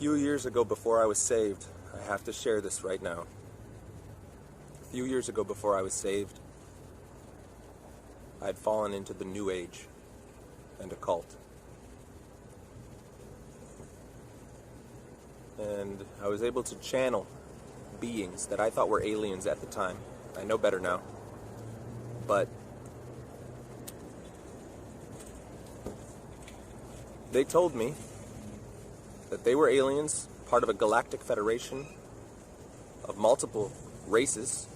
few years ago, before I was saved, I have to share this right now. A few years ago, before I was saved, I had fallen into the New Age and occult. And I was able to channel beings that I thought were aliens at the time. I know better now. But they told me that they were aliens, part of a galactic federation of multiple races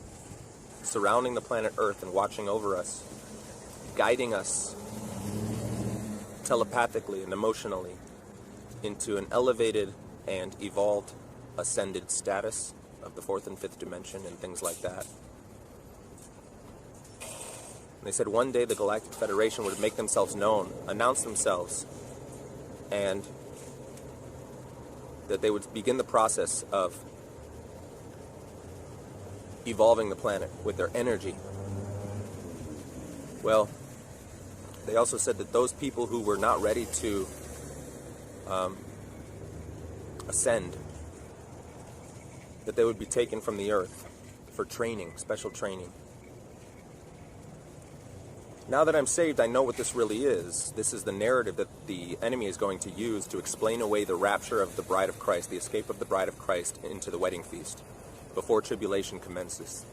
surrounding the planet Earth and watching over us, guiding us telepathically and emotionally into an elevated and evolved, ascended status of the fourth and fifth dimension and things like that. And they said one day the Galactic Federation would make themselves known, announce themselves, and that they would begin the process of evolving the planet with their energy. Well, they also said that those people who were not ready to ascend, that they would be taken from the earth for training, special training. Now that I'm saved, I know what this really is. This is the narrative that the enemy is going to use to explain away the rapture of the bride of Christ, the escape of the bride of Christ into the wedding feast, before tribulation commences.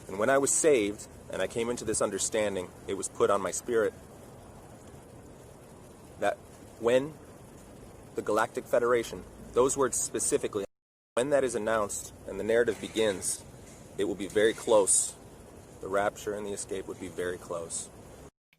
And when I was saved, and I came into this understanding, it was put on my spirit that when the Galactic Federation, those words specifically, when that is announced and the narrative begins, it will be very close. The rapture and the escape would be very close.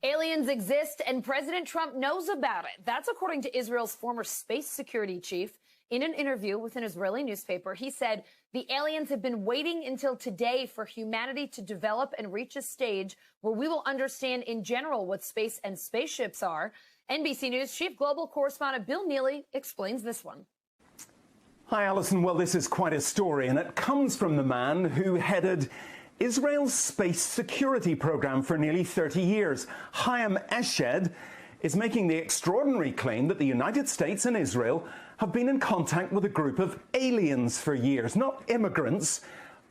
Aliens exist and President Trump knows about it. That's according to Israel's former space security chief. In an interview with an Israeli newspaper, he said the aliens have been waiting until today for humanity to develop and reach a stage where we will understand in general what space and spaceships are. NBC News chief global correspondent Bill Neely explains this one. Hi, Alison. Well, this is quite a story, and it comes from the man who headed Israel's space security program for nearly 30 years. Chaim Eshed is making the extraordinary claim that the United States and Israel have been in contact with a group of aliens for years. Not immigrants,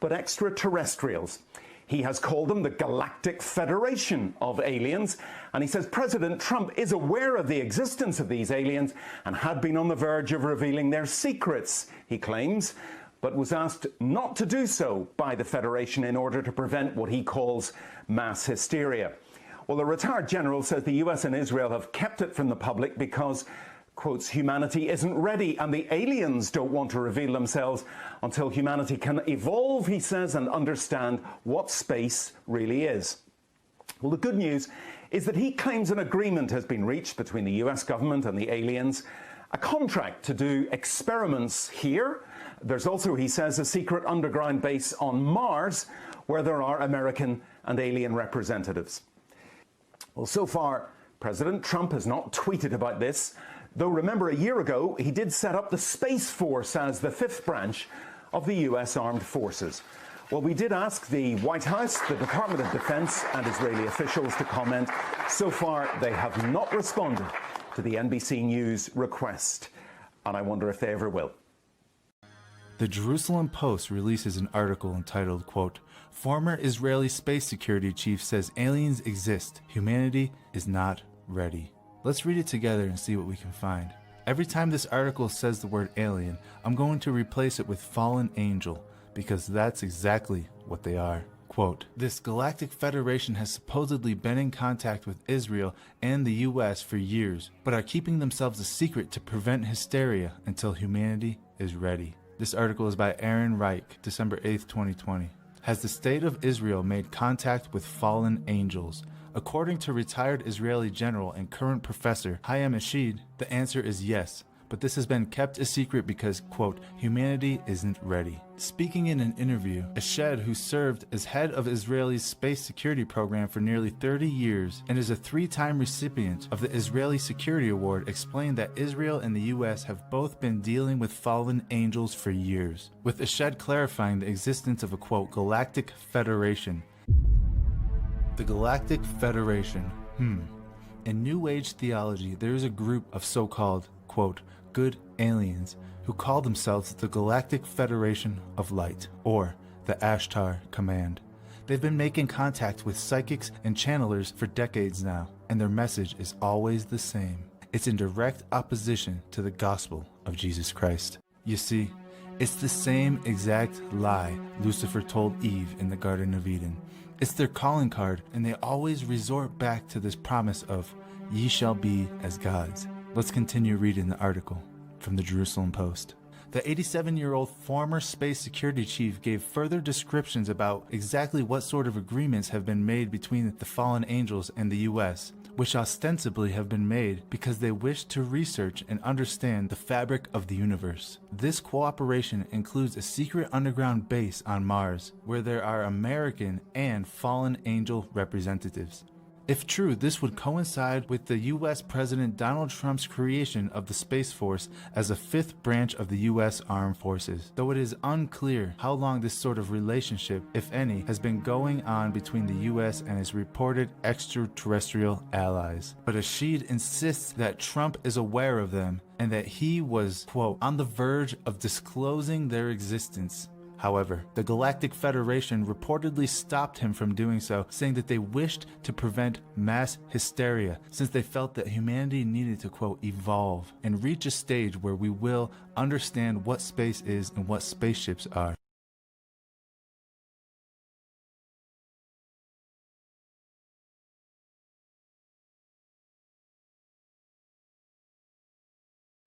but extraterrestrials. He has called them the Galactic Federation of Aliens, and he says President Trump is aware of the existence of these aliens and had been on the verge of revealing their secrets, he claims, but was asked not to do so by the Federation in order to prevent what he calls mass hysteria. Well, the retired general says the US and Israel have kept it from the public because, quotes, humanity isn't ready and the aliens don't want to reveal themselves until humanity can evolve, he says, and understand what space really is. Well, the good news is that he claims an agreement has been reached between the US government and the aliens, a contract to do experiments here. There's also, he says, a secret underground base on Mars where there are American and alien representatives. Well, so far, President Trump has not tweeted about this, though remember a year ago he did set up the Space Force as the fifth branch of the US Armed Forces. Well, we did ask the White House, the Department of Defense and Israeli officials to comment. So far, they have not responded to the NBC News request, and I wonder if they ever will. The Jerusalem Post releases an article entitled, quote, "Former Israeli space security chief says aliens exist. Humanity is not ready." Let's read it together and see what we can find. Every time this article says the word alien, I'm going to replace it with fallen angel, because that's exactly what they are. Quote, "This Galactic Federation has supposedly been in contact with Israel and the US for years, but are keeping themselves a secret to prevent hysteria until humanity is ready." This article is by Aaron Reich, December 8th, 2020. Has the state of Israel made contact with fallen angels? According to retired Israeli general and current professor Chaim Eshed, the answer is yes, but this has been kept a secret because, quote, "humanity isn't ready." Speaking in an interview, Eshed, who served as head of Israel's space security program for nearly 30 years and is a three-time recipient of the Israeli Security Award, explained that Israel and the US have both been dealing with fallen angels for years, with Eshed clarifying the existence of a, quote, "galactic federation." The Galactic Federation. In New Age theology, there is a group of so-called, quote, good aliens who call themselves the Galactic Federation of Light, or the Ashtar Command. They've been making contact with psychics and channelers for decades now, and their message is always the same. It's in direct opposition to the gospel of Jesus Christ. You see, it's the same exact lie Lucifer told Eve in the Garden of Eden. It's their calling card, and they always resort back to this promise of, "Ye shall be as gods." Let's continue reading the article from the Jerusalem Post. The 87-year-old former space security chief gave further descriptions about exactly what sort of agreements have been made between the fallen angels and the U.S., which ostensibly have been made because they wish to research and understand the fabric of the universe. This cooperation includes a secret underground base on Mars, where there are American and fallen angel representatives. If true, this would coincide with the U.S. President Donald Trump's creation of the Space Force as a fifth branch of the U.S. Armed Forces, though it is unclear how long this sort of relationship, if any, has been going on between the U.S. and its reported extraterrestrial allies. But Ashid insists that Trump is aware of them and that he was, quote, on the verge of disclosing their existence. However, the Galactic Federation reportedly stopped him from doing so, saying that they wished to prevent mass hysteria since they felt that humanity needed to, quote, evolve and reach a stage where we will understand what space is and what spaceships are.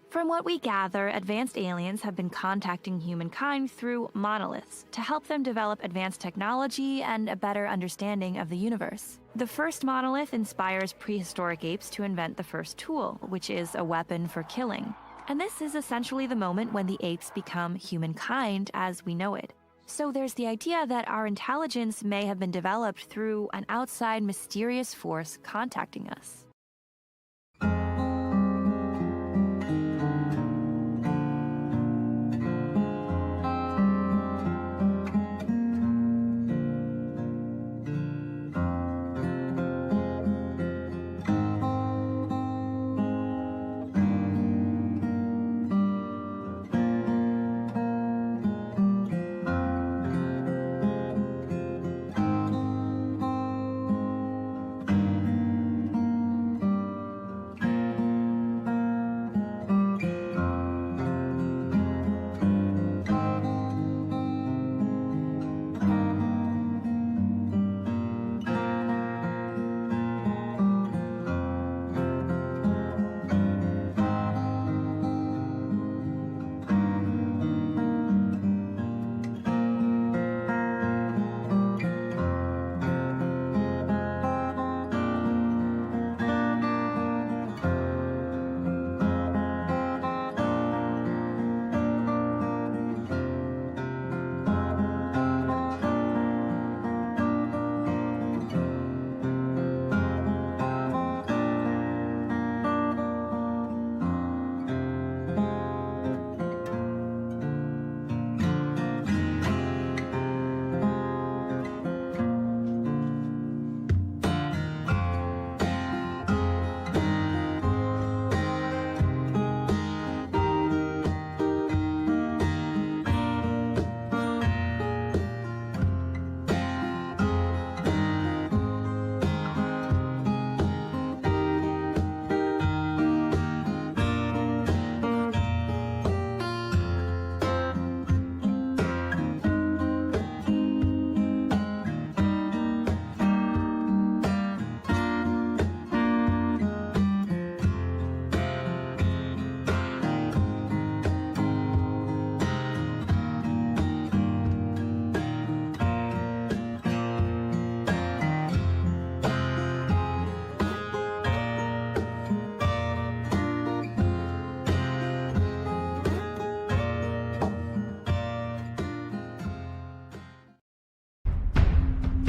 From what we gather, advanced aliens have been contacting humankind through monoliths to help them develop advanced technology and a better understanding of the universe. The first monolith inspires prehistoric apes to invent the first tool, which is a weapon for killing. And this is essentially the moment when the apes become humankind as we know it. So there's the idea that our intelligence may have been developed through an outside mysterious force contacting us.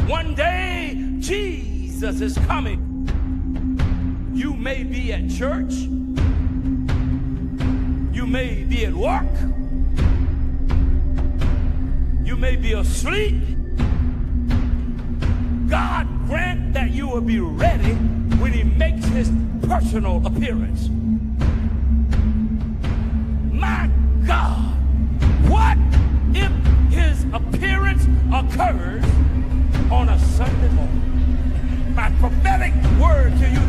One day, Jesus is coming. You may be at church. You may be at work. You may be asleep. God grant that you will be ready when he makes his personal appearance. occurs on a Sunday morning. My prophetic word to you